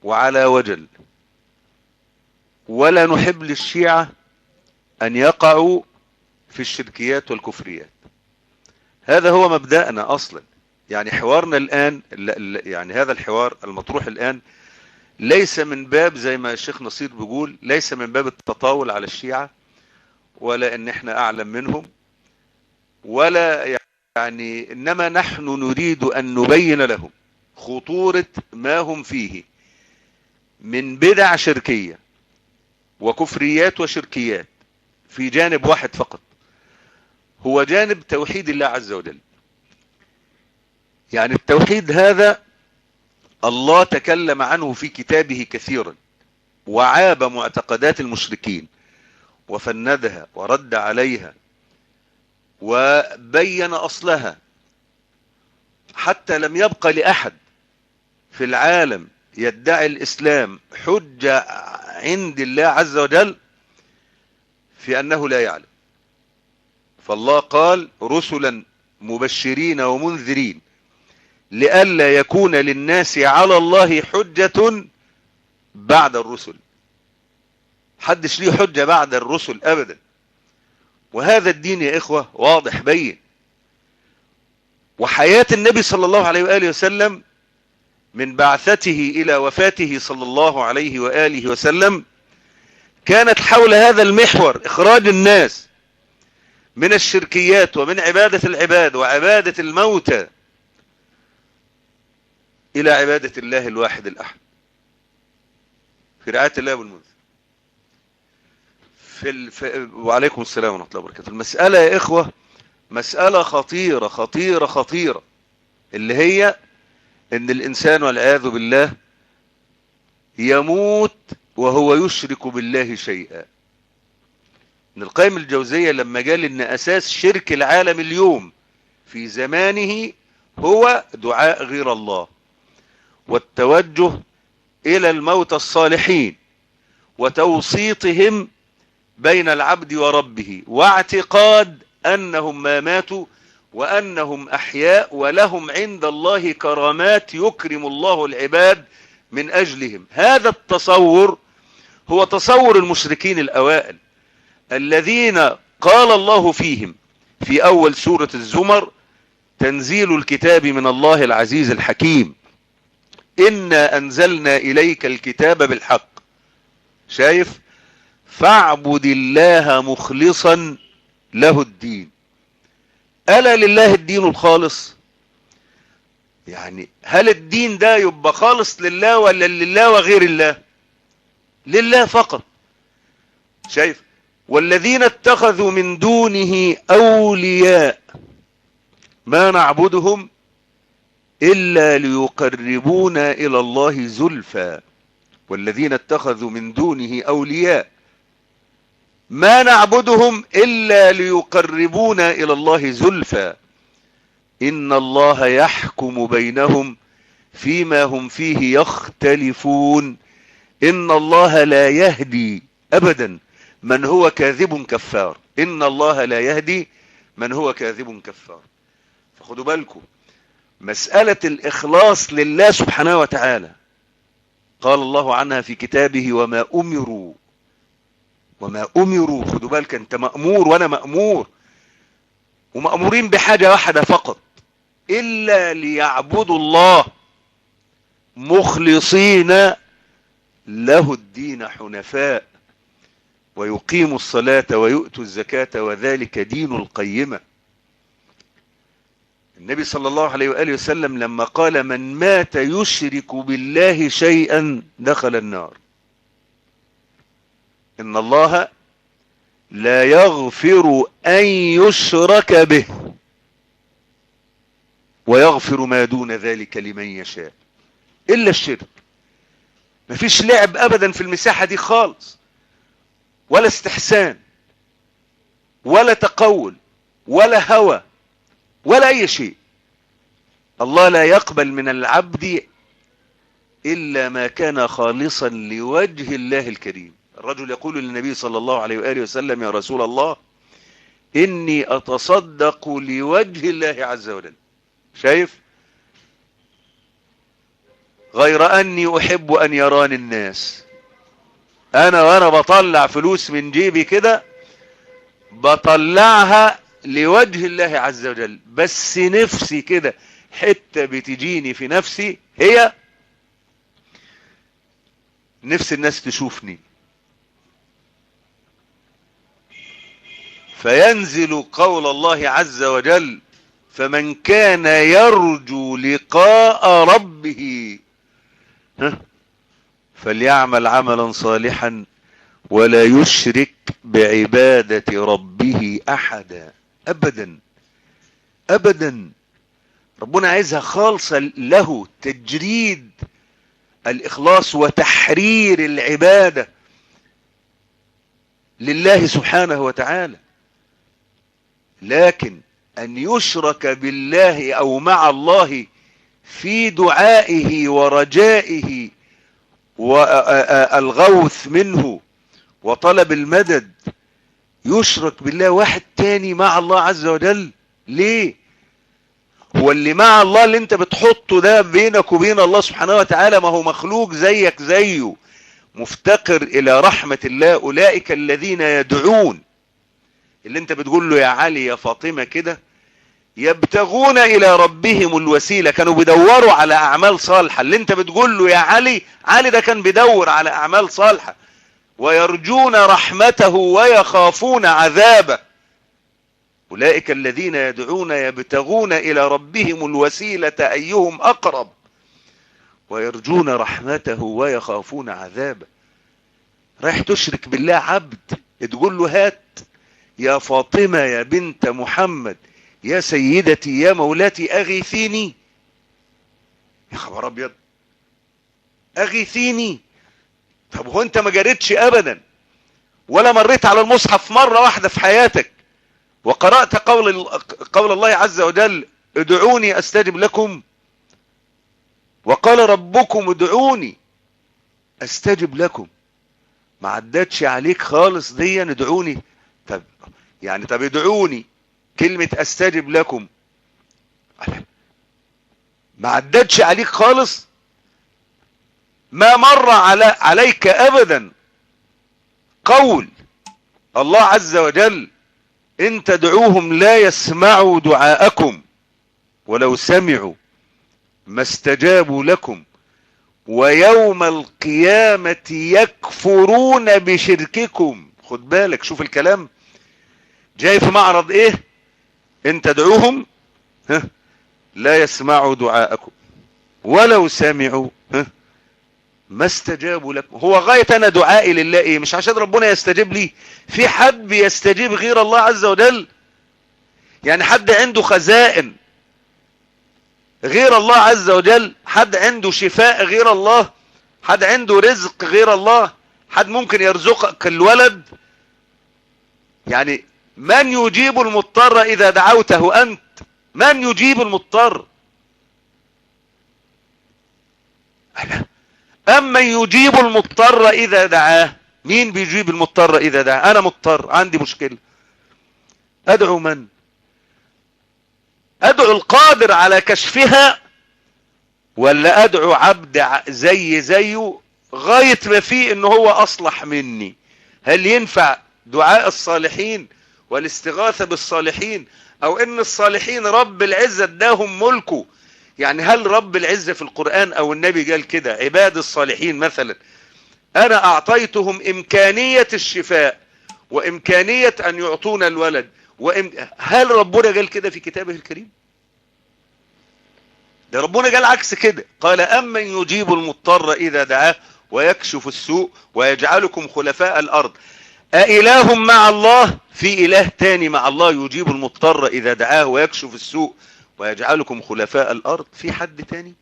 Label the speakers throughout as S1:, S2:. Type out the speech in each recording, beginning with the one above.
S1: وعلى وجل، ولا نحب للشيعة أن يقعوا في الشركيات والكفريات. هذا هو مبدأنا أصلا. يعني حوارنا الآن، يعني هذا الحوار المطروح الآن ليس من باب زي ما الشيخ نصير بيقول، ليس من باب التطاول على الشيعة، ولا ان احنا اعلم منهم، ولا يعني، انما نحن نريد ان نبين لهم خطورة ما هم فيه من بدع شركية وكفريات وشركيات في جانب واحد فقط، هو جانب توحيد الله عز وجل. يعني التوحيد هذا الله تكلم عنه في كتابه كثيرا، وعاب معتقدات المشركين وفندها ورد عليها وبين أصلها، حتى لم يبق لأحد في العالم يدعي الإسلام حجة عند الله عز وجل في أنه لا يعلم. فالله قال رسلا مبشرين ومنذرين لئلا يكون للناس على الله حجة بعد الرسل. حدش ليه حجة بعد الرسل أبدا. وهذا الدين يا إخوة واضح بين. وحياة النبي صلى الله عليه وآله وسلم من بعثته إلى وفاته صلى الله عليه وآله وسلم كانت حول هذا المحور، إخراج الناس من الشركيات ومن عبادة العباد وعبادة الموتى إلى عبادة الله الواحد الأحد في رعاية الله والمنزل. وعليكم السلام ورحمة الله وبركاته. المسألة يا إخوة مسألة خطيرة خطيرة خطيرة، اللي هي ان الانسان والعياذ بالله يموت وهو يشرك بالله شيئا. ابن القيم الجوزية لما قال ان اساس شرك العالم اليوم في زمانه هو دعاء غير الله، والتوجه الى الموتى الصالحين وتوسيطهم بين العبد وربه، واعتقاد انهم ما ماتوا وأنهم أحياء ولهم عند الله كرامات يكرم الله العباد من أجلهم. هذا التصور هو تصور المشركين الأوائل الذين قال الله فيهم في أول سورة الزمر تنزيل الكتاب من الله العزيز الحكيم إنا أنزلنا إليك الكتاب بالحق. شايف؟ فاعبد الله مخلصا له الدين. ألا لله الدين الخالص؟ يعني هل الدين ده يبقى خالص لله ولا لله وغير الله؟ لله فقط. شايف؟ والذين اتخذوا من دونه أولياء ما نعبدهم إلا ليقربونا إلى الله زلفى. والذين اتخذوا من دونه أولياء ما نعبدهم إلا ليقربونا إلى الله زلفى إن الله يحكم بينهم فيما هم فيه يختلفون إن الله لا يهدي أبدا من هو كاذب كفار. إن الله لا يهدي من هو كاذب كفار. فخدوا بالكم مسألة الإخلاص لله سبحانه وتعالى قال الله عنها في كتابه وما أمروا. خدوا بالك أنت مأمور وأنا مأمور، ومأمورين بحاجة واحدة فقط إلا ليعبدوا الله مخلصين له الدين حنفاء ويقيموا الصلاة ويؤتوا الزكاة وذلك دين القيمة. النبي صلى الله عليه وآله وسلم لما قال من مات يشرك بالله شيئا دخل النار. إن الله لا يغفر أن يشرك به ويغفر ما دون ذلك لمن يشاء إلا الشرك. مفيش لعب أبدا في المساحة دي خالص، ولا استحسان ولا تقول ولا هوى ولا أي شيء. الله لا يقبل من العبد إلا ما كان خالصا لوجه الله الكريم. الرجل يقول للنبي صلى الله عليه وآله وسلم يا رسول الله إني أتصدق لوجه الله عز وجل. شايف؟ غير أني أحب أن يراني الناس. أنا وأنا بطلع فلوس من جيبي كده بطلعها لوجه الله عز وجل، بس نفسي كده حتة بتجيني في نفسي هي نفس الناس تشوفني. فينزل قول الله عز وجل: فمن كان يرجو لقاء ربه فليعمل عملا صالحا ولا يشرك بعبادة ربه أحدا. أبدا أبدا. ربنا عايزها خالصة له، تجريد الإخلاص وتحرير العبادة لله سبحانه وتعالى. لكن أن يشرك بالله أو مع الله في دعائه ورجائه والغوث منه وطلب المدد، يشرك بالله واحد تاني مع الله عز وجل. ليه؟ هو اللي مع الله اللي انت بتحطه ده بينك وبين الله سبحانه وتعالى ما هو مخلوق زيك زيه، مفتقر الى رحمة الله. اولئك الذين يدعون، اللي انت بتقول له يا علي يا فاطمة كده، يبتغون الى ربهم الوسيلة، كانوا بيدوروا على اعمال صالحة. اللي انت بتقول له يا علي، علي ده كان بيدور على اعمال صالحة. ويرجون رحمته ويخافون عذابه. أولئك الذين يدعون يبتغون إلى ربهم الوسيلة أيهم أقرب ويرجون رحمته ويخافون عذابه. رايح تشرك بالله عبد، تقول له هات يا فاطمة يا بنت محمد يا سيدتي يا مولاتي أغيثيني. يا خبر أبيض، أغيثيني. طب هو أنت ما جريتش أبدا ولا مريت على المصحف مرة واحدة في حياتك وقرأت قول الله عز وجل: ادعوني استجب لكم؟ وقال ربكم ادعوني استجب لكم. ما عدتش عليك خالص دي ادعوني. طب يعني طب ادعوني، كلمة استجب لكم ما عدتش عليك خالص؟ ما مر عليك ابدا قول الله عز وجل: إن تدعوهم لا يسمعوا دعاءكم ولو سمعوا ما استجابوا لكم ويوم القيامة يكفرون بشرككم. خد بالك، شوف الكلام جاي في معرض ايه؟ إن تدعوهم لا يسمعوا دعاءكم ولو سمعوا ما استجابوا لكم. هو غاية انا دعائي لله ايه؟ مش عشان ربنا يستجيب لي. في حد بيستجيب غير الله عز وجل؟ يعني حد عنده خزائن غير الله عز وجل؟ حد عنده شفاء غير الله؟ حد عنده رزق غير الله؟ حد ممكن يرزقك الولد؟ يعني من يجيب المضطر اذا دعوته انت؟ من يجيب المضطر؟ اما يجيب المضطر اذا دعاه. مين بيجيب المضطر اذا دعاه؟ انا مضطر عندي مشكلة، ادعو من؟ ادعو القادر على كشفها ولا ادعو عبد زيه غاية ما فيه انه هو اصلح مني؟ هل ينفع دعاء الصالحين والاستغاثة بالصالحين، او ان الصالحين رب العزة اداهم ملكه؟ يعني هل رب العزة في القرآن او النبي قال كده عباد الصالحين مثلا انا اعطيتهم امكانية الشفاء وامكانية ان يعطونا الولد هل ربنا قال كده في كتابه الكريم؟ ده ربنا قال عكس كده، قال امن يجيب المضطر اذا دعاه ويكشف السوء ويجعلكم خلفاء الارض أإله مع الله؟ في اله تاني مع الله يجيب المضطر اذا دعاه ويكشف السوء ويجعلكم خلفاء الارض؟ في حد تاني؟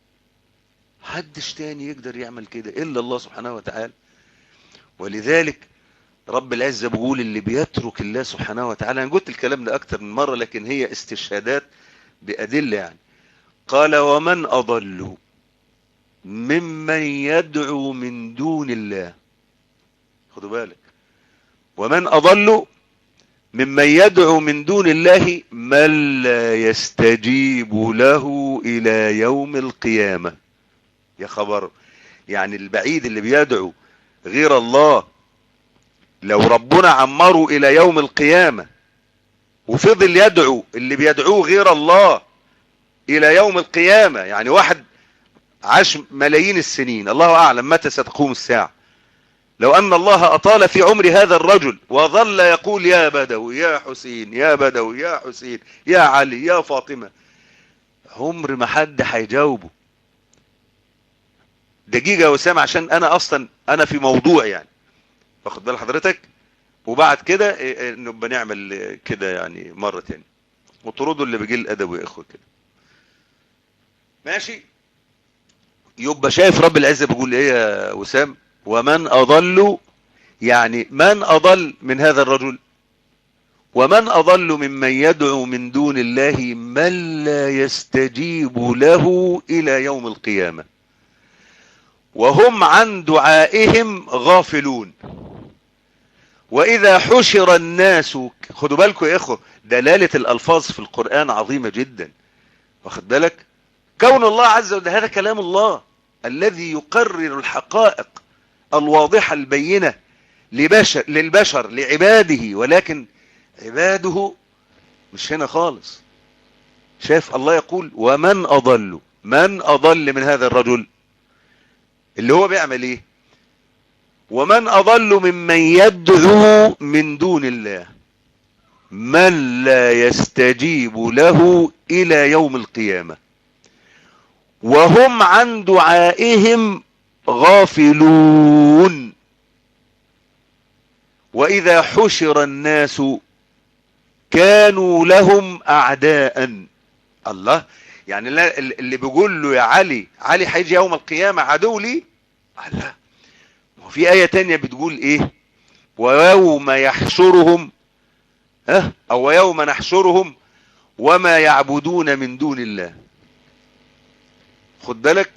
S1: حدش تاني يقدر يعمل كده الا الله سبحانه وتعالى. ولذلك رب العزة بيقول اللي بيترك الله سبحانه وتعالى، انا قلت الكلام ده اكتر من مرة لكن هي استشهادات بأدلة يعني. قال: ومن اضل ممن يدعو من دون الله. خدوا بالك، ومن اضل ممن يدعو من دون الله من لا يستجيب له الى يوم القيامة. يا خبر. يعني البعيد اللي بيدعو غير الله لو ربنا عمره الى يوم القيامة وفضل يدعو اللي بيدعوه غير الله الى يوم القيامة، يعني واحد عاش ملايين السنين، الله اعلم متى ستقوم الساعة، لو ان الله اطال في عمر هذا الرجل وظل يقول يا بدوي يا حسين يا بدوي يا حسين يا علي يا فاطمة، عمر ما حد هيجاوبه. دقيقة يا وسام، عشان انا اصلا انا في موضوع يعني، واخد بال حضرتك، وبعد كده نبقى نعمل كده يعني مرة تاني، وطردوا اللي بيجي الادب يا اخوة كده، ماشي. يبقى شايف رب العزة بيقول ايه يا وسام؟ ومن اضل، يعني من اضل من هذا الرجل؟ ومن اضل ممن يدعو من دون الله من لا يستجيب له الى يوم القيامة وهم عن دعائهم غافلون واذا حشر الناس. خدوا بالكم يا اخوة، دلالة الالفاظ في القرآن عظيمة جدا، واخد بالك؟ كون الله عز وجل، هذا كلام الله الذي يقرر الحقائق الواضحة البينة للبشر لعباده، ولكن عباده مش هنا خالص. شايف الله يقول ومن اضل، من اضل من هذا الرجل اللي هو بيعمل ايه؟ ومن اضل ممن يدعو من دون الله من لا يستجيب له الى يوم القيامة وهم عن دعائهم غافلون واذا حشر الناس كانوا لهم اعداء. الله، يعني اللي بيقول له يا علي، علي هيجي يوم القيامة عدو لي. الله، وفي آية تانية بتقول ايه؟ ويوم يحشرهم او يوم نحشرهم وما يعبدون من دون الله. خد بالك،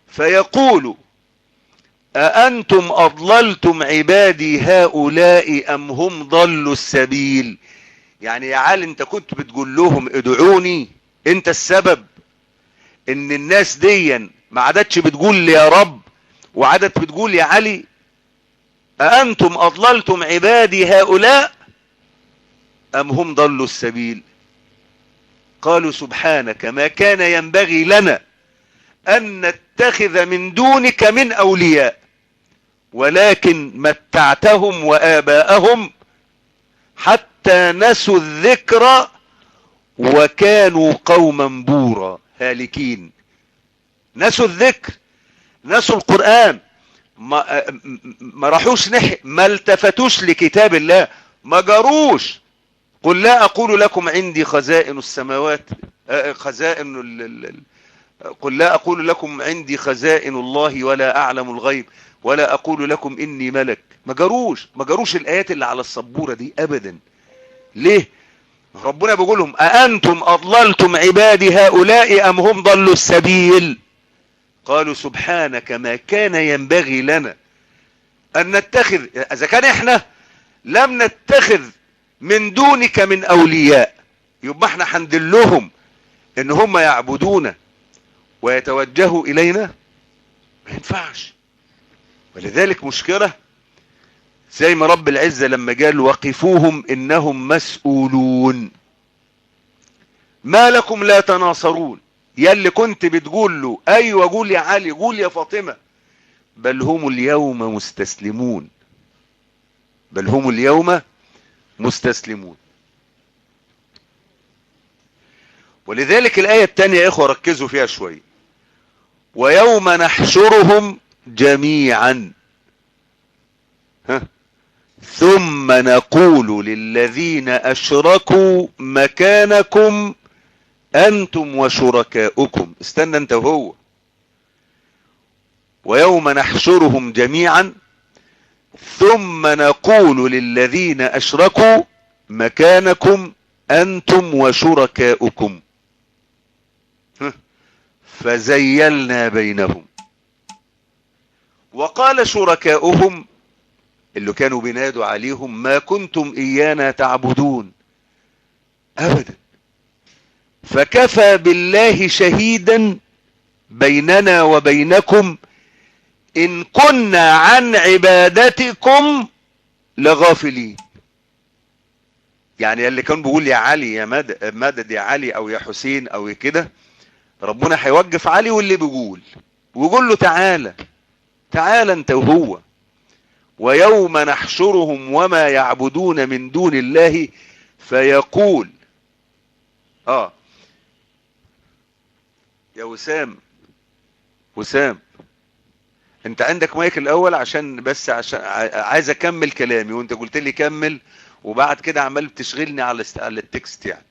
S1: فيقول أأنتم أضللتم عبادي هؤلاء أم هم ضلوا السبيل. يعني يا علي انت كنت بتقول لهم ادعوني، انت السبب ان الناس دي ما عادتش بتقول لي يا رب وعادت بتقول يا علي. أأنتم أضللتم عبادي هؤلاء أم هم ضلوا السبيل. قالوا سبحانك ما كان ينبغي لنا أن نتخذ من دونك من أولياء ولكن متعتهم وآباءهم حتى نسوا الذكر وكانوا قوما بورا هالكين. نسوا الذكر، نسوا القرآن، ما راحوش ما التفتوش لكتاب الله، ما جاروش. قل لا أقول لكم عندي خزائن السماوات قل لا أقول لكم عندي خزائن الله ولا أعلم الغيب ولا أقول لكم إني ملك. ما جاروش الآيات اللي على السبورة دي أبدا. ليه؟ ربنا بيقول لهم أأنتم أضللتم عبادي هؤلاء أم هم ضلوا السبيل. قالوا سبحانك ما كان ينبغي لنا أن نتخذ، إذا كان إحنا لم نتخذ من دونك من أولياء يبقى إحنا هندلهم إن هم يعبدون ويتوجهوا إلينا؟ ما ينفعش. ولذلك مشكلة زي ما رب العزة لما قال وقفوهم إنهم مسؤولون. ما لكم لا تناصرون؟ يلي كنت بتقول له أيوة قول يا علي قول يا فاطمة، بل هم اليوم مستسلمون، بل هم اليوم مستسلمون. ولذلك الآية التانية يا إخوة ركزوا فيها شوي، ويوم نحشرهم جميعا ثم نقول للذين أشركوا مكانكم أنتم وشركاؤكم. استنى انت وهو. ويوم نحشرهم جميعا ثم نقول للذين أشركوا مكانكم أنتم وشركاؤكم فزيلنا بينهم. وقال شركاؤهم اللي كانوا بينادوا عليهم ما كنتم إيانا تعبدون أبدا، فكفى بالله شهيدا بيننا وبينكم إن كنا عن عبادتكم لغافلين. يعني اللي كان بيقول يا علي يا مدد يا علي أو يا حسين أو كده، ربنا هيوقف علي واللي بيقول ويقول له تعالى تعالى انت وهو. ويوم نحشرهم وما يعبدون من دون الله فيقول يا وسام انت عندك مايك الاول، عشان عايز اكمل كلامي وانت قلت لي كمل، وبعد كده عمال بتشغلني على التكست. يعني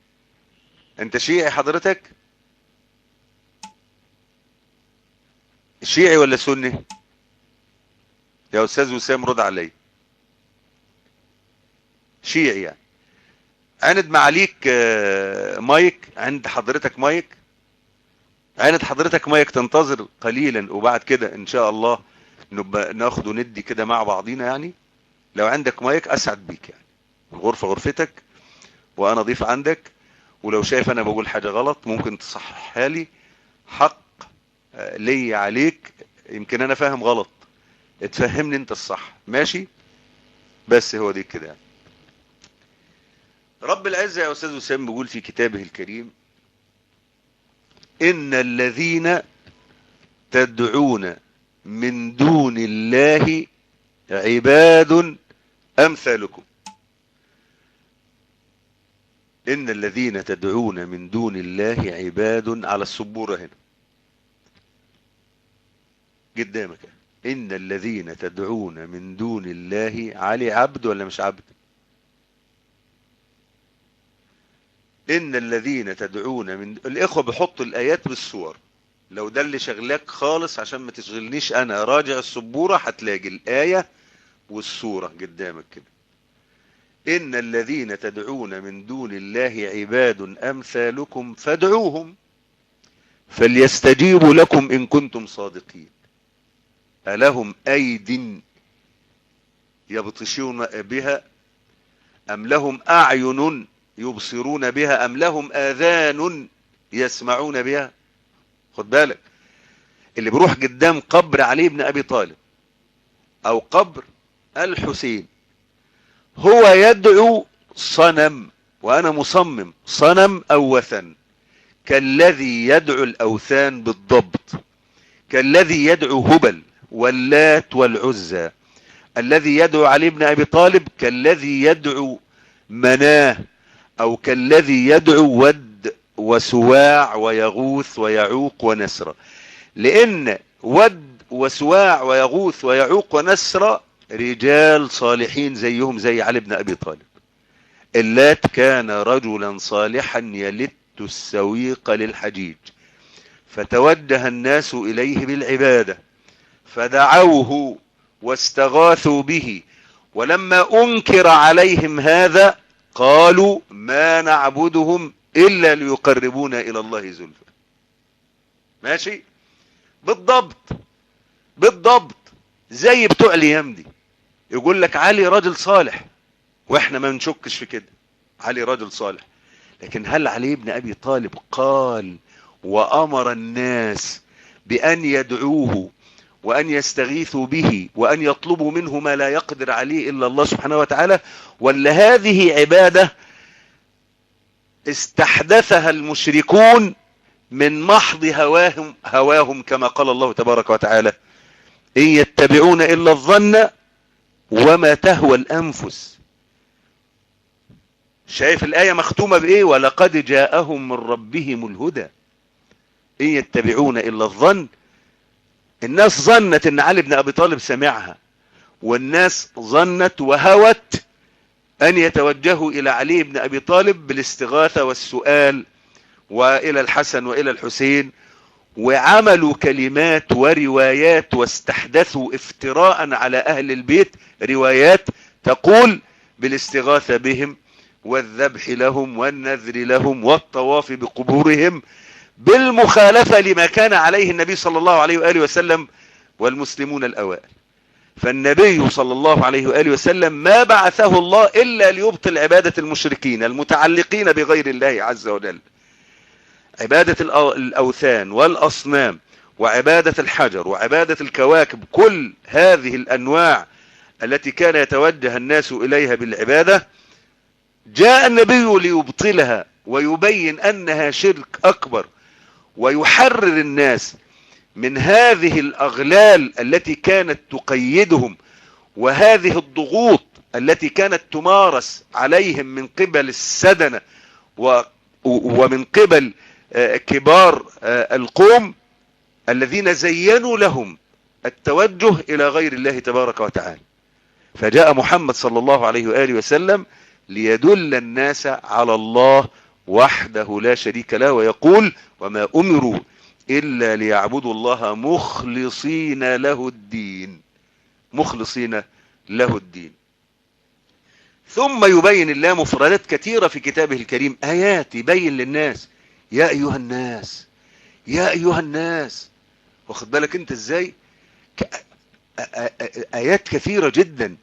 S1: انت شيعي حضرتك؟ شيعي ولا سني يا استاذ وسام؟ رد علي. شيعي يعني. عند معاليك مايك، عند حضرتك مايك، عند حضرتك مايك، تنتظر قليلا وبعد كده ان شاء الله نبقى ناخد وندي كده مع بعضينا. يعني لو عندك مايك اسعد بيك، يعني الغرفة غرفتك وانا ضيف عندك، ولو شايف انا بقول حاجة غلط ممكن تصححها لي، حق لي عليك. يمكن انا فاهم غلط، اتفهمني انت الصح، ماشي؟ بس هو دي كده يعني. رب العزة يا استاذ وسام بيقول في كتابه الكريم: ان الذين تدعون من دون الله عباد امثالكم. ان الذين تدعون من دون الله عباد، على السبورة هنا قدامك، ان الذين تدعون من دون الله. علي عبد ولا مش عبد؟ ان الذين تدعون من الاخوة بيحطوا الايات بالصور، لو ده اللي شغلك خالص عشان ما تشغلنيش انا، راجع السبورة هتلاقي الاية والصورة قدامك كده. ان الذين تدعون من دون الله عباد امثالكم فادعوهم فليستجيبوا لكم ان كنتم صادقين. ألهم أيد يبطشون بها أم لهم أعين يبصرون بها أم لهم آذان يسمعون بها؟ خد بالك، اللي بيروح قدام قبر علي بن أبي طالب أو قبر الحسين هو يدعو صنم، وأنا مصمم صنم أو وثن، كالذي يدعو الأوثان بالضبط، كالذي يدعو هبل واللات والعزى. الذي يدعو علي بن أبي طالب كالذي يدعو مناه، أو كالذي يدعو ود وسواع ويغوث ويعوق ونسر. لأن ود وسواع ويغوث ويعوق ونسر رجال صالحين زيهم زي علي بن أبي طالب. اللات كان رجلا صالحا يلت السويق للحجيج، فتوجه الناس إليه بالعبادة فدعوه واستغاثوا به، ولما أنكر عليهم هذا قالوا ما نعبدهم إلا ليقربونا إلى الله زلفى. ماشي؟ بالضبط زي بتوع اليوم دي، يقول لك علي راجل صالح، واحنا ما نشكش في كده، علي راجل صالح. لكن هل علي بن أبي طالب قال وأمر الناس بأن يدعوه وأن يستغيثوا به وأن يطلبوا منه ما لا يقدر عليه إلا الله سبحانه وتعالى؟ ولا هذه عبادة استحدثها المشركون من محض هواهم كما قال الله تبارك وتعالى: إن يتبعون إلا الظن وما تهوى الأنفس. شايف الآية مختومة بإيه؟ ولقد جاءهم من ربهم الهدى. إن يتبعون إلا الظن. الناس ظنت ان علي بن ابي طالب سمعها، والناس ظنت وهوت ان يتوجهوا الى علي بن ابي طالب بالاستغاثة والسؤال، والى الحسن والى الحسين، وعملوا كلمات وروايات واستحدثوا افتراء على اهل البيت روايات تقول بالاستغاثة بهم والذبح لهم والنذر لهم والطواف بقبورهم، بالمخالفة لما كان عليه النبي صلى الله عليه وآله وسلم والمسلمون الأوائل. فالنبي صلى الله عليه وآله وسلم ما بعثه الله إلا ليبطل عبادة المشركين المتعلقين بغير الله عز وجل، عبادة الأوثان والأصنام وعبادة الحجر وعبادة الكواكب، كل هذه الأنواع التي كان يتوجه الناس إليها بالعبادة، جاء النبي ليبطلها ويبين أنها شرك أكبر، ويحرر الناس من هذه الأغلال التي كانت تقيدهم، وهذه الضغوط التي كانت تمارس عليهم من قبل السدنة ومن قبل كبار القوم الذين زينوا لهم التوجه إلى غير الله تبارك وتعالى. فجاء محمد صلى الله عليه وآله وسلم ليدل الناس على الله وحده لا شريك له، ويقول: وما أمروا إلا ليعبدوا الله مخلصين له الدين، مخلصين له الدين. ثم يبين الله مفردات كثيرة في كتابه الكريم، آيات يبين للناس: يا أيها الناس، يا أيها الناس. واخد بالك انت ازاي؟ آيات كثيرة جدا.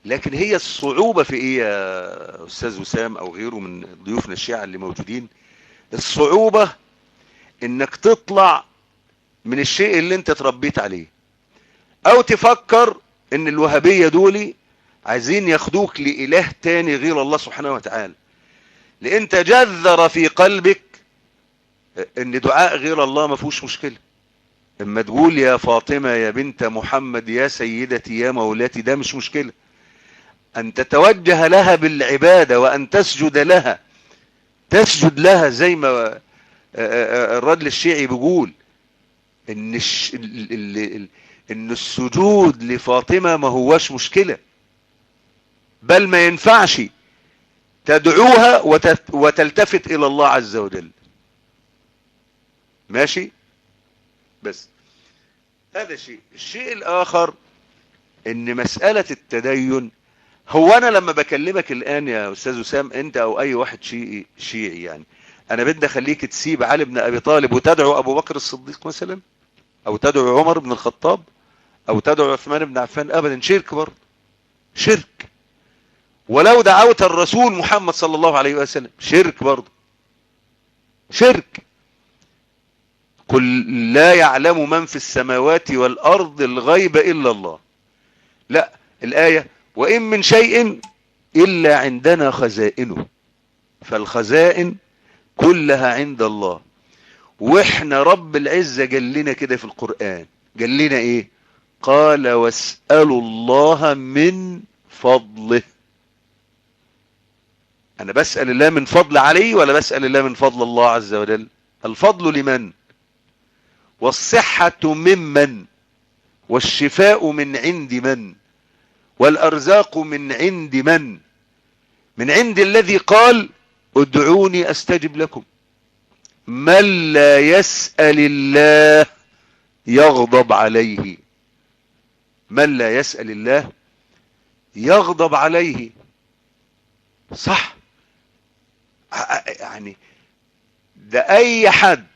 S1: لكن هي الصعوبة في ايه يا أستاذ وسام أو غيره من ضيوفنا الشيعة اللي موجودين؟ الصعوبة انك تطلع من الشيء اللي انت تربيت عليه، او تفكر ان الوهابية دولي عايزين ياخدوك لإله تاني غير الله سبحانه وتعالى، لأن تجذر في قلبك ان دعاء غير الله ما فيهوش مشكلة. اما تقول يا فاطمة يا بنت محمد يا سيدتي يا مولاتي، ده مش مشكلة. ان تتوجه لها بالعبادة وان تسجد لها، تسجد لها زي ما الرجل الشيعي بيقول ان ان السجود لفاطمة ما هوش مشكلة، بل ما ينفعش تدعوها وتلتفت الى الله عز وجل. ماشي؟ بس هذا شيء. الشيء الاخر ان مسألة التدين، هو انا لما بكلمك الان يا استاذ وسام انت او اي واحد شيعي يعني، انا بدي اخليك تسيب علي بن ابي طالب وتدعو ابو بكر الصديق مثلا، او تدعو عمر بن الخطاب، او تدعو عثمان بن عفان؟ ابدا، شرك برضه، شرك. ولو دعوت الرسول محمد صلى الله عليه وسلم شرك برضه، شرك. قل لا يعلم من في السماوات والارض الغيب الا الله. لا، الآية: وإن من شيء إلا عندنا خزائنه، فالخزائن كلها عند الله. واحنا رب العزة قال لنا كده في القرآن، قال لنا ايه؟ قال واسألوا الله من فضله. انا بسأل الله من فضل علي ولا بسأل الله من فضل الله عز وجل؟ الفضل لمن؟ والصحة ممن؟ والشفاء من عند من؟ والأرزاق من عند من؟ من عند الذي قال ادعوني أستجب لكم. من لا يسأل الله يغضب عليه، من لا يسأل الله يغضب عليه. صح؟ يعني ده أي حد،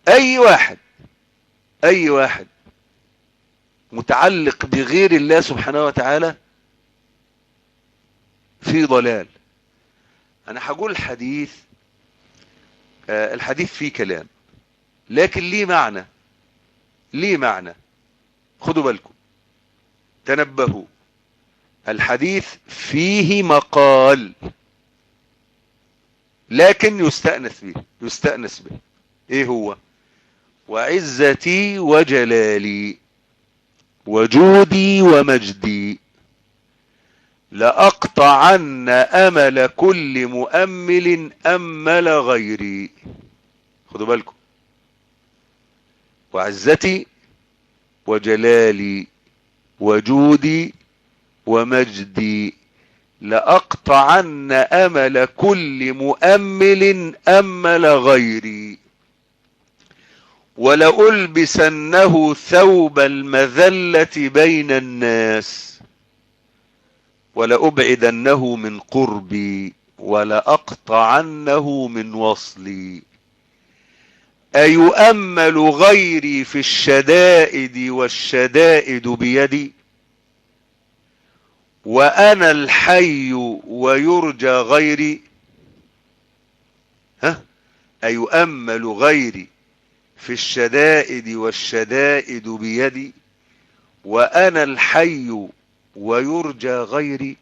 S1: أي واحد متعلق بغير الله سبحانه وتعالى في ضلال. انا هقول الحديث فيه كلام لكن ليه معنى. خدوا بالكم، تنبهوا، الحديث فيه مقال لكن يستأنس به. ايه هو؟ وعزتي وجلالي وجودي ومجدي لأقطعن أمل كل مؤمل أمل غيري. خدوا بالكم، وعزتي وجلالي وجودي ومجدي لأقطعن أمل كل مؤمل أمل غيري، ولألبسنه ثوب المذلة بين الناس، ولأبعدنه من قربي، ولأقطعنه من وصلي. أيؤمل غيري في الشدائد والشدائد بيدي، وأنا الحي ويرجى غيري. أيؤمل غيري في الشدائد والشدائد بيدي، وأنا الحي ويرجى غيري،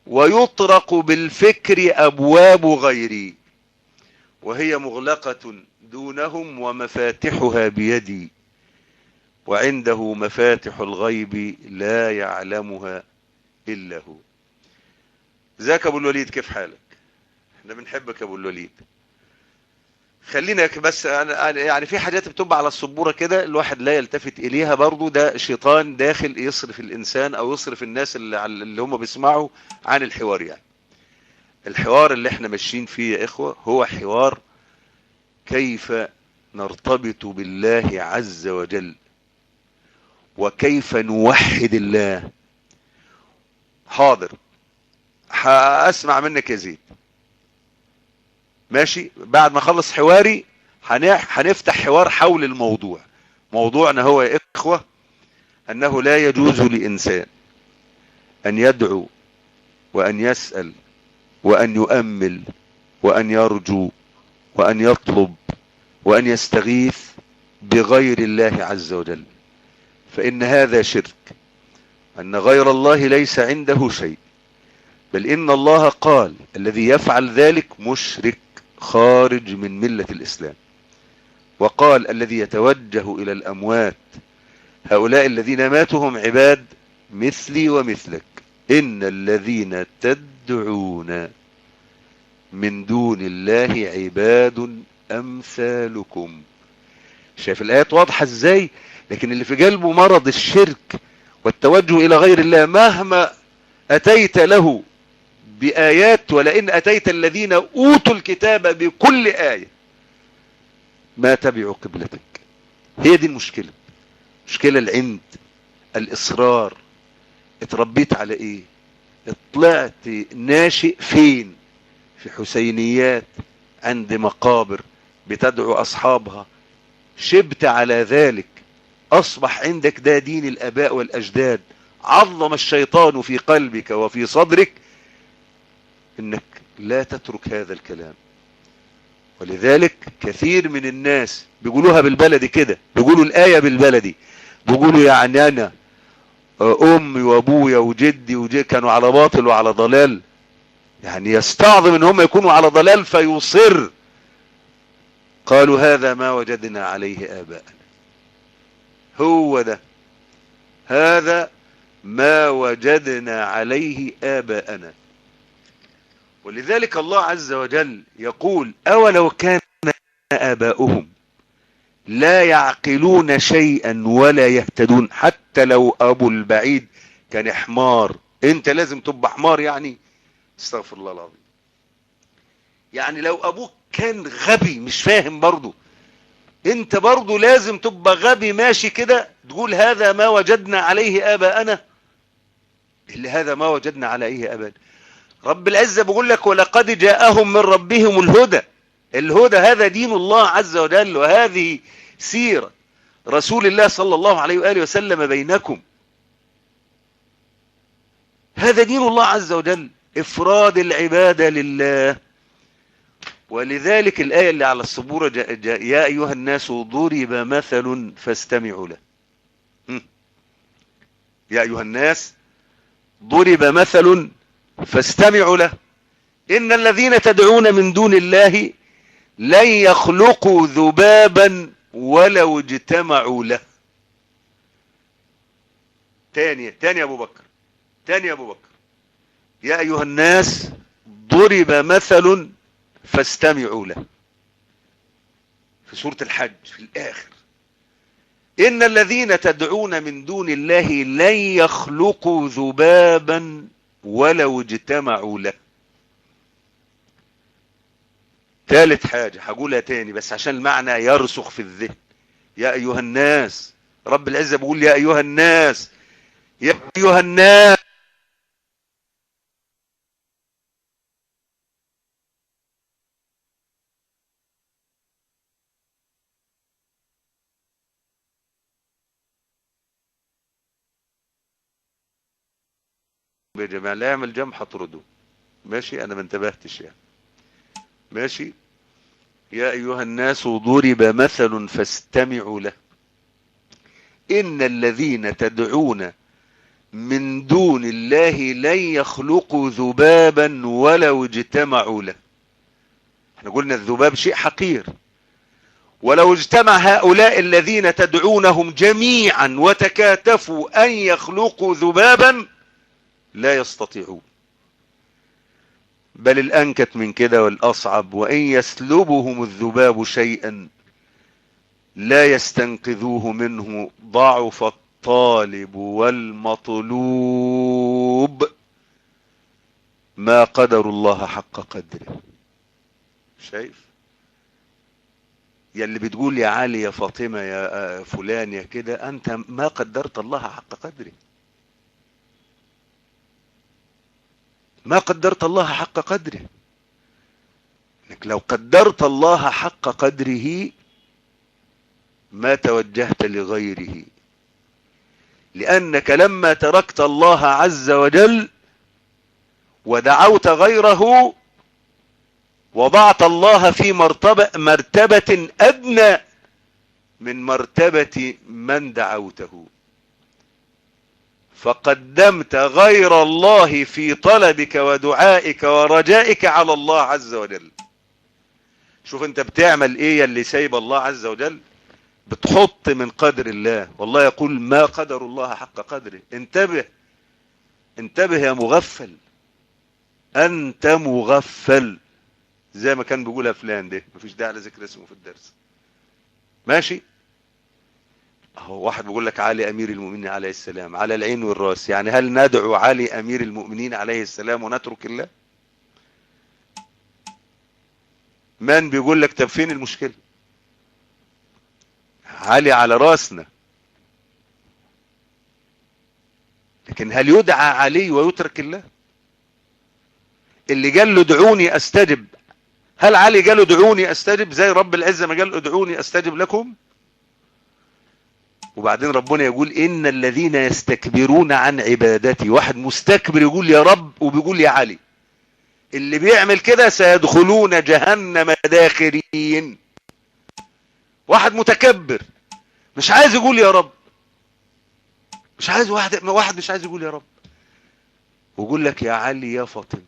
S1: ويطرق بالفكر أبواب غيري، وهي مغلقة دونهم ومفاتحها بيدي، وعنده مفاتح الغيب لا يعلمها إلا هو. ازيك ابو الوليد، كيف حالك؟ احنا بنحبك يا ابو الوليد. خلينا بس أنا يعني في حاجات بتبقى على السبورة كده الواحد لا يلتفت اليها، برضو ده شيطان داخل يصرف الانسان او يصرف الناس اللي هم بيسمعوا عن الحوار. يعني الحوار اللي احنا ماشيين فيه يا اخوة هو حوار كيف نرتبط بالله عز وجل، وكيف نوحد الله. حاضر، هاسمع منك يا زيد، ماشي؟ بعد ما اخلص حواري هنفتح حوار حول الموضوع. موضوعنا هو يا اخوة انه لا يجوز لانسان ان يدعو وان يسأل وان يؤمل وان يرجو وان يطلب وان يستغيث بغير الله عز وجل، فان هذا شرك، ان غير الله ليس عنده شيء، بل ان الله قال الذي يفعل ذلك مشرك خارج من ملة الاسلام. وقال الذي يتوجه الى الاموات هؤلاء الذين ماتوا هم عباد مثلي ومثلك، ان الذين تدعون من دون الله عباد امثالكم. شايف الايات واضحة ازاي؟ لكن اللي في قلبه مرض الشرك والتوجه الى غير الله مهما اتيت له بآيات، ولئن اتيت الذين اوتوا الكتاب بكل آية ما تبعوا قبلتك. هي دي المشكلة، مشكلة العند، الاصرار. اتربيت على ايه؟ طلعت ناشئ فين؟ في حسينيات عند مقابر بتدعو اصحابها، شبت على ذلك، اصبح عندك ده دين الاباء والاجداد. عظم الشيطان في قلبك وفي صدرك انك لا تترك هذا الكلام. ولذلك كثير من الناس بيقولوها بالبلدي كده، بيقولوا الآية بالبلدي، بيقولوا يعني انا امي وابويا وجدي كانوا على باطل وعلى ضلال، يعني يستعظم ان هم يكونوا على ضلال فيصر. قالوا هذا ما وجدنا عليه آباءنا. هو ده، هذا ما وجدنا عليه آباءنا. ولذلك الله عز وجل يقول أولو كان آباؤهم لا يعقلون شيئا ولا يهتدون. حتى لو أبو البعيد كان حمار، انت لازم تبقى حمار يعني؟ استغفر الله العظيم. يعني لو أبوك كان غبي مش فاهم برضو، انت برضو لازم تبقى غبي ماشي كده تقول هذا ما وجدنا عليه آباءنا؟ اللي هذا ما وجدنا عليه آباءنا. رب العزة بيقول لك ولقد جاءهم من ربهم الهدى. الهدى هذا دين الله عز وجل، وهذه سيرة رسول الله صلى الله عليه وآله وسلم بينكم. هذا دين الله عز وجل، إفراد العبادة لله. ولذلك الآية اللي على السبورة يا أيها الناس ضرب مثل فاستمعوا له. يا أيها الناس ضرب مثل فاستمعوا له، إن الذين تدعون من دون الله لن يخلقوا ذبابا ولو اجتمعوا له. تاني يا أبو بكر، تاني يا أبو بكر. يا أيها الناس ضرب مثل فاستمعوا له، في سورة الحج في الآخر. إن الذين تدعون من دون الله لن يخلقوا ذبابا ولو اجتمعوا له. ثالث حاجة هقولها تاني بس عشان المعنى يرسخ في الذهن. يا أيها الناس، رب العزة بيقول يا أيها الناس، يا أيها الناس. يا جماعة لا يعمل جمع هطرده، ماشي؟ أنا ما انتبهتش يعني، ماشي؟ يا أيها الناس ضرب مثل فاستمعوا له إن الذين تدعون من دون الله لن يخلقوا ذبابا ولو اجتمعوا له. احنا قلنا الذباب شيء حقير، ولو اجتمع هؤلاء الذين تدعونهم جميعا وتكاتفوا أن يخلقوا ذبابا لا يستطيعون. بل الأنكت من كده والأصعب، وإن يسلبهم الذباب شيئا لا يستنقذوه منه ضعف الطالب والمطلوب ما قدر الله حق قدره. شايف يا اللي بتقول يا علي يا فاطمة يا فلان يا كده، أنت ما قدرت الله حق قدره، ما قدرت الله حق قدره. انك لو قدرت الله حق قدره ما توجهت لغيره، لأنك لما تركت الله عز وجل ودعوت غيره وضعت الله في مرتبة أدنى من مرتبة من دعوته، فقدمت غير الله في طلبك ودعائك ورجائك على الله عز وجل. شوف انت بتعمل ايه اللي سايب الله عز وجل، بتحط من قدر الله. والله يقول ما قدر الله حق قدره. انتبه انتبه يا مغفل، انت مغفل، زي ما كان بيقولها فلان ده، مفيش داعي لذكر اسمه في الدرس. ماشي، اهو واحد بيقول لك علي امير المؤمنين عليه السلام، على العين والراس. يعني هل ندعو علي امير المؤمنين عليه السلام ونترك الله؟ من بيقول لك طب فين المشكلة؟ علي على راسنا، لكن هل يدعى علي ويترك الله؟ اللي قال له ادعوني استجب، هل علي قال له ادعوني استجب زي رب العزة ما قال ادعوني استجب لكم؟ وبعدين ربنا يقول ان الذين يستكبرون عن عبادتي. واحد مستكبر يقول يا رب وبيقول يا علي، اللي بيعمل كده سيدخلون جهنم داخرين. واحد متكبر مش عايز يقول يا رب، مش عايز، واحد مش عايز يقول يا رب، ويقول لك يا علي يا فاطمة.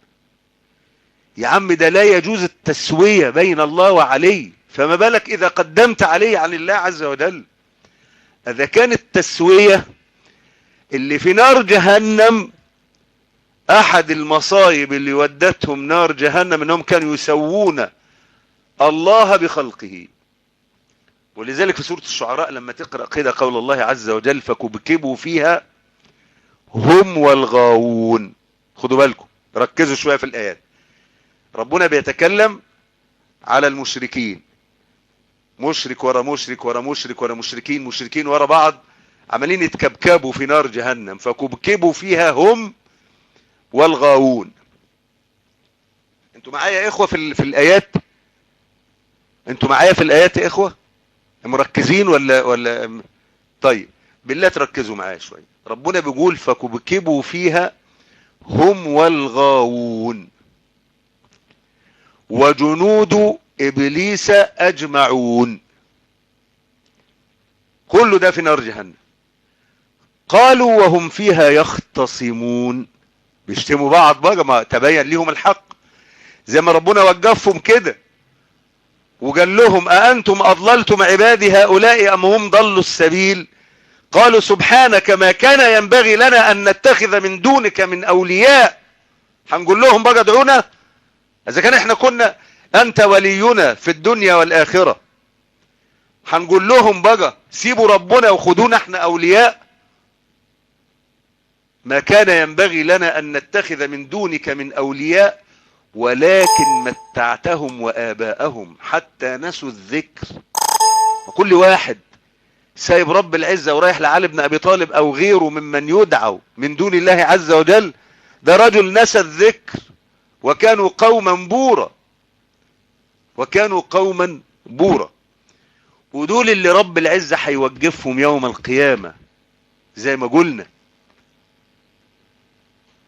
S1: يا عم ده لا يجوز التسوية بين الله وعلي، فما بالك إذا قدمت علي عن الله عز وجل. إذا كانت التسوية اللي في نار جهنم، أحد المصايب اللي ودتهم نار جهنم أنهم كانوا يسوون الله بخلقه. ولذلك في سورة الشعراء لما تقرأ كده قول الله عز وجل فكبكبوا فيها هم والغاوون. خدوا بالكم، ركزوا شوية في الآيات. ربنا بيتكلم على المشركين، مشرك ورا مشرك ورا مشرك ورا مشركين، مشركين ورا بعض عمالين يتكبكبوا في نار جهنم، فكبكبوا فيها هم والغاوون. انتوا معايا يا اخوة في الآيات؟ انتوا معايا في الآيات يا اخوة؟ مركزين ولا طيب بالله تركزوا معايا شوية. ربنا بيقول فكبكبوا فيها هم والغاوون وجنود إبليس أجمعون. كل ده في نار جهنم. قالوا وهم فيها يختصمون، بيشتموا بعض بقى، ما تبين لهم الحق زي ما ربنا وقفهم كده وقال لهم أأنتم أضللتم عبادي هؤلاء أم هم ضلوا السبيل؟ قالوا سبحانك ما كان ينبغي لنا أن نتخذ من دونك من أولياء. هنقول لهم بقى ادعونا؟ إذا كان احنا كنا أنت ولينا في الدنيا والآخرة، هنقول لهم بقى سيبوا ربنا وخدونا احنا أولياء؟ ما كان ينبغي لنا أن نتخذ من دونك من أولياء ولكن متعتهم وآباءهم حتى نسوا الذكر. وكل واحد سايب رب العزة ورايح لعلي بن أبي طالب أو غيره ممن يدعوا من دون الله عز وجل، ده رجل نسى الذكر. وكانوا قوما بورا، وكانوا قوما بورا. ودول اللي رب العزة هيوقفهم يوم القيامة زي ما قلنا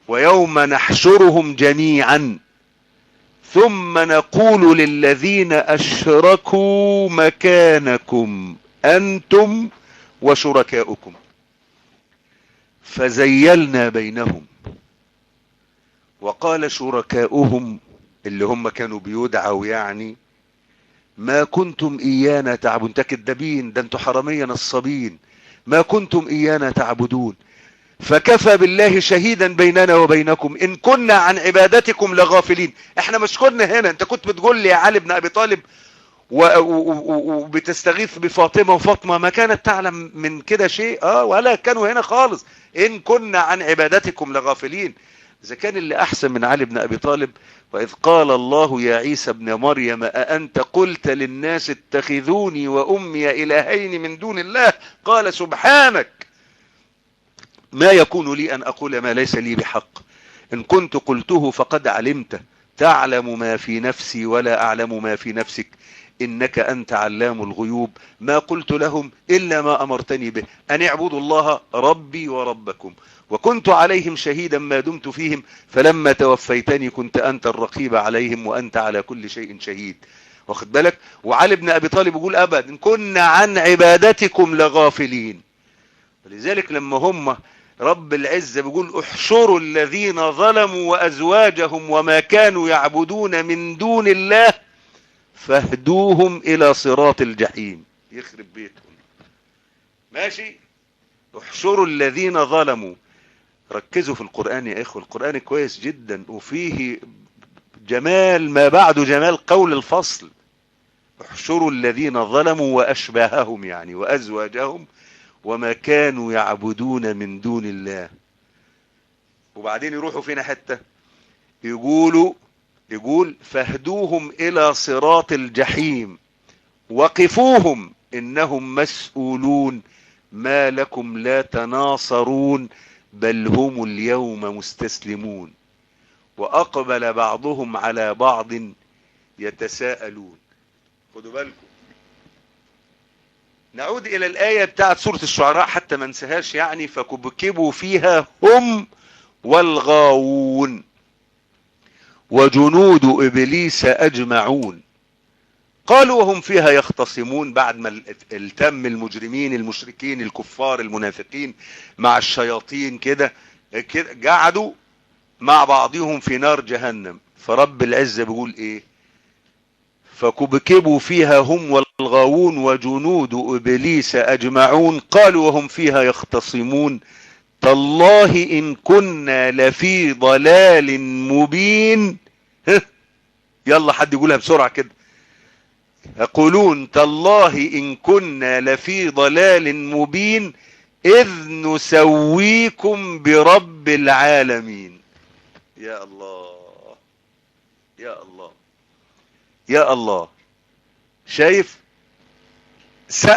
S1: ويوم نحشرهم جميعا ثم نقول للذين أشركوا مكانكم أنتم وشركاؤكم فزيلنا بينهم. وقال شركاؤهم اللي هم كانوا بيدعوا يعني ما كنتم إيانا تعبدون، انتوا كدابين، ده انتوا حرامية نصابين، ما كنتم إيانا تعبدون فكفى بالله شهيدا بيننا وبينكم إن كنا عن عبادتكم لغافلين. احنا مش كنا هنا، انت كنت بتقول لي يا علي بن أبي طالب وبتستغيث بفاطمة، وفاطمة ما كانت تعلم من كده شيء، ولا كانوا هنا خالص. إن كنا عن عبادتكم لغافلين. إذا كان اللي أحسن من علي بن أبي طالب، وإذ قال الله يا عيسى ابن مريم أأنت قلت للناس اتخذوني وأمي إلهين من دون الله قال سبحانك ما يكون لي أن أقول ما ليس لي بحق إن كنت قلته فقد علمته تعلم ما في نفسي ولا أعلم ما في نفسك إنك أنت علام الغيوب ما قلت لهم إلا ما أمرتني به أن اعبدوا الله ربي وربكم وكنت عليهم شهيدا ما دمت فيهم فلما توفيتني كنت أنت الرقيب عليهم وأنت على كل شيء شهيد. واخد بالك؟ وعلي بن أبي طالب يقول أبدا إن كنا عن عبادتكم لغافلين. ولذلك لما هم رب العزة بيقول احشروا الذين ظلموا وأزواجهم وما كانوا يعبدون من دون الله فاهدوهم إلى صراط الجحيم. يخرب بيتهم. ماشي؟ احشروا الذين ظلموا. ركزوا في القرآن يا إخوة، القرآن كويس جدا وفيه جمال ما بعد جمال قول الفصل. احشروا الذين ظلموا وأشباههم يعني وأزواجهم وما كانوا يعبدون من دون الله. وبعدين يروحوا فينا حتى يقول فاهدوهم إلى صراط الجحيم وقفوهم إنهم مسؤولون ما لكم لا تناصرون بل هم اليوم مستسلمون وأقبل بعضهم على بعض يتساءلون. خدوا بالكم. نعود إلى الآية بتاعت سورة الشعراء حتى ما ننساهاش يعني فكبكبوا فيها هم والغاوون وجنود إبليس أجمعون قالوا وهم فيها يختصمون. بعد ما التم المجرمين المشركين الكفار المنافقين مع الشياطين كده قعدوا مع بعضهم في نار جهنم. فرب العزة بيقول ايه؟ فكبكبوا فيها هم والغاوون وجنود إبليس أجمعون قالوا وهم فيها يختصمون تالله إن كنا لفي ضلال مبين. يلا حد يقولها بسرعة كده. يقولون تالله إن كنا لفي ضلال مبين إذ نسويكم برب العالمين. يا الله يا الله يا الله. شايف؟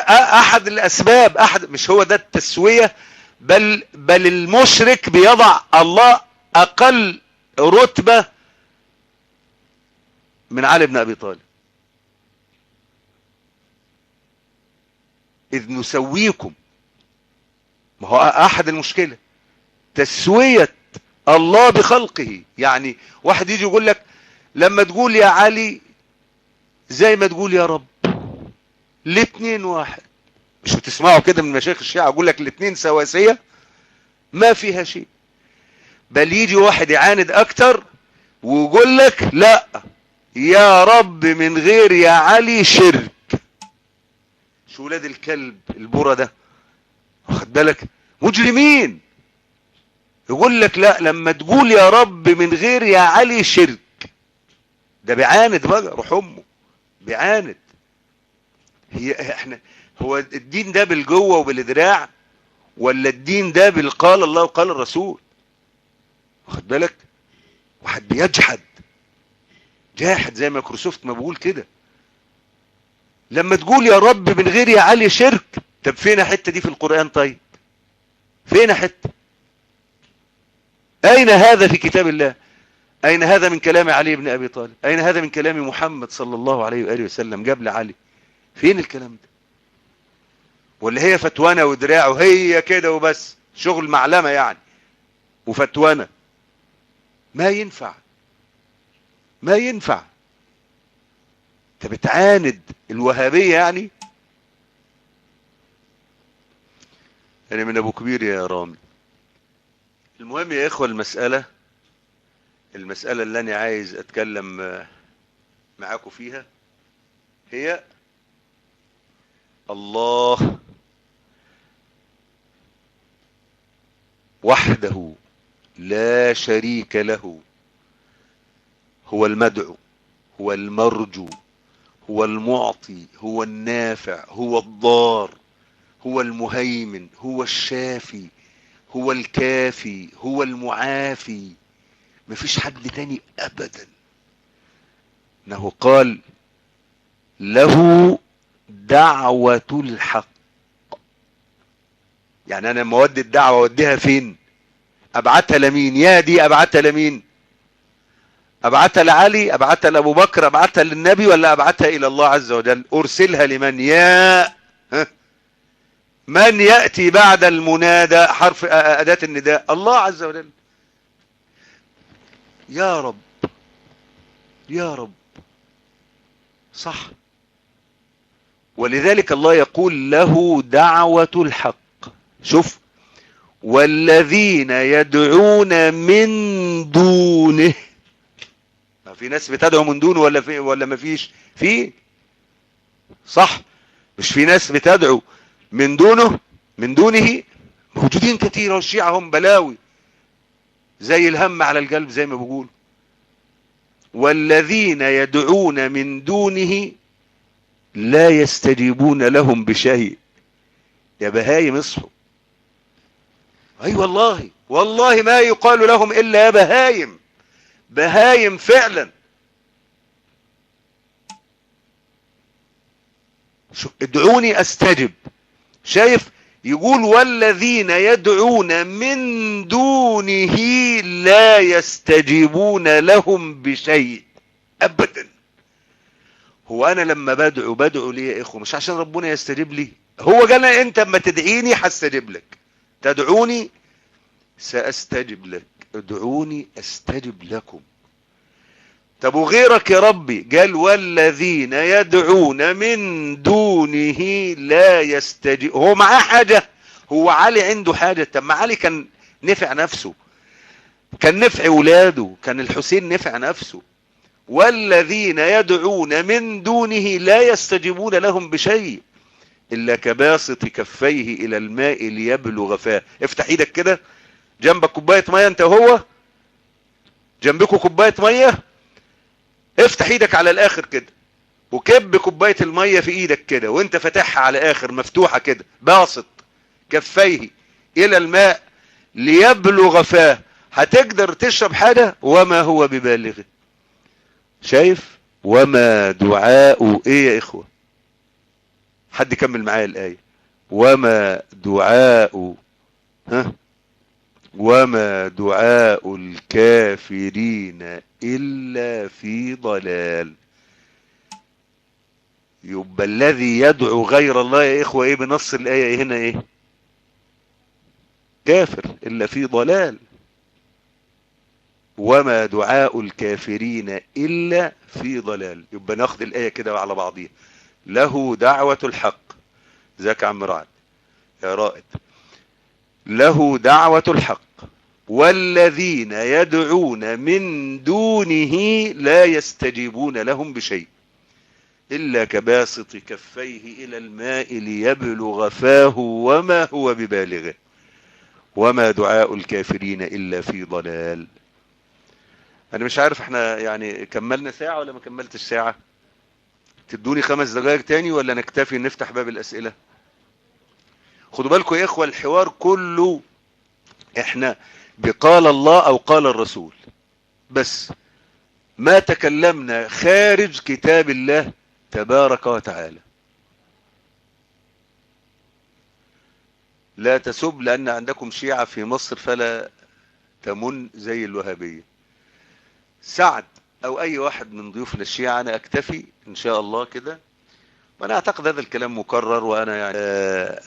S1: أحد الأسباب، مش هو ده التسوية، بل المشرك بيضع الله أقل رتبة من علي بن أبي طالب. إذ نسويكم، ما هو أحد المشكلة تسوية الله بخلقه. يعني واحد يجي يقول لك لما تقول يا علي زي ما تقول يا رب، الاتنين واحد. مش بتسمعوا كده من مشايخ الشيعة يقول لك الاتنين سواسية؟ ما فيها شيء. بل يجي واحد يعاند اكتر ويقول لك لا يا رب من غير يا علي شرك. شو ولاد الكلب البورة ده، واخد بالك؟ مجرمين. يقول لك لا لما تقول يا رب من غير يا علي شرك. ده بيعاند بقى، روح امه بيعاند. هو الدين ده بالجوه وبالدراع ولا الدين ده بالقال الله وقال الرسول؟ واخد بالك؟ واحد بيجحد جاحد زي مايكروسوفت ما بقول كده. لما تقول يا رب من غير يا علي شرك، طب فين حتة دي في القرآن؟ طيب فين حتة؟ اين هذا في كتاب الله؟ اين هذا من كلام علي بن ابي طالب؟ اين هذا من كلام محمد صلى الله عليه وآله وسلم قبل علي؟ فين الكلام ده؟ ولا هي فتوانة ودراع وهي كده وبس، شغل معلمة يعني وفتوانة؟ ما ينفع. ما ينفع. انت بتعاند الوهابية يعني من ابو كبير يا رامي. المهم يا اخوة، المسألة اللي انا عايز اتكلم معاكم فيها هي الله وحده لا شريك له هو المدعو، هو المرجو، هو المعطي، هو النافع، هو الضار، هو المهيمن، هو الشافي، هو الكافي، هو المعافي. مفيش حد تاني ابدا. انه قال له دعوة الحق. يعني انا لما اودي الدعوة اوديها فين؟ ابعتها لمين؟ يا دي ابعتها لمين؟ ابعتها لعلي، ابعتها لابو بكر، ابعتها للنبي، ولا ابعتها الى الله عز وجل؟ ارسلها لمن؟ يا من يأتي بعد المنادى حرف اداة النداء؟ الله عز وجل. يا رب يا رب. صح. ولذلك الله يقول له دعوة الحق. شوف، والذين يدعون من دونه. ما في ناس بتدعو من دونه ولا ما فيش؟ في. صح. مش في ناس بتدعو من دونه موجودين كتير، والشيعة هم بلاوي زي الهم على القلب زي ما بقول. والذين يدعون من دونه لا يستجيبون لهم بشيء. يا بهايم اصحوا. اي والله والله ما يقال لهم الا يا بهايم. بهايم فعلا. ادعوني استجب. شايف؟ يقول والذين يدعون من دونه لا يستجيبون لهم بشيء ابدا. هو انا لما بدعو ليه يا اخوه؟ مش عشان ربنا يستجيب لي. هو قال انت اما تدعيني هستجيب لك. تدعوني ساستجب لك. ادعوني استجب لكم. طب وغيرك يا ربي؟ قال والذين يدعون من دونه لا يستجيب. هو معاه حاجة؟ هو علي عنده حاجة؟ طب ما علي كان نفع نفسه، كان نفع ولاده، كان الحسين نفع نفسه. والذين يدعون من دونه لا يستجيبون لهم بشيء إلا كباسط كفيه إلى الماء ليبلغ فاه. افتح ايدك كده، جنبك كوباية مية انت وهو، جنبكوا كوباية مية، افتح ايدك على الاخر كده وكب كوباية المية في ايدك كده وانت فاتحها على اخر مفتوحة كده، باسط كفيه الى الماء ليبلغ فاه. هتقدر تشرب حاجة؟ وما هو ببالغه. شايف؟ وما دعاء ايه يا اخوة؟ حد كمل معايا الآية. وما دعاء وما دعاء الكافرين إلا في ضلال. يبقى الذي يدعو غير الله يا إخوة إيه بنص الآية هنا؟ إيه؟ كافر إلا في ضلال. وما دعاء الكافرين إلا في ضلال. يبقى ناخد الآية كده على بعضيها. له دعوة الحق. ذاك عم رعد يا رائد. له دعوة الحق والذين يدعون من دونه لا يستجيبون لهم بشيء إلا كباسط كفيه إلى الماء ليبلغ فاه وما هو ببالغه وما دعاء الكافرين إلا في ضلال. أنا مش عارف احنا يعني كملنا ساعة ولا ما كملتش ساعة؟ تدوني 5 دقائق تاني ولا نكتفي نفتح باب الأسئلة؟ خدوا بالكم يا إخوة، الحوار كله احنا بقال الله او قال الرسول بس، ما تكلمنا خارج كتاب الله تبارك وتعالى. لا تسب، لان عندكم شيعة في مصر فلا تمن زي الوهابية. سعد او اي واحد من ضيوفنا الشيعة، انا اكتفي ان شاء الله كده. وانا اعتقد هذا الكلام مكرر، وانا يعني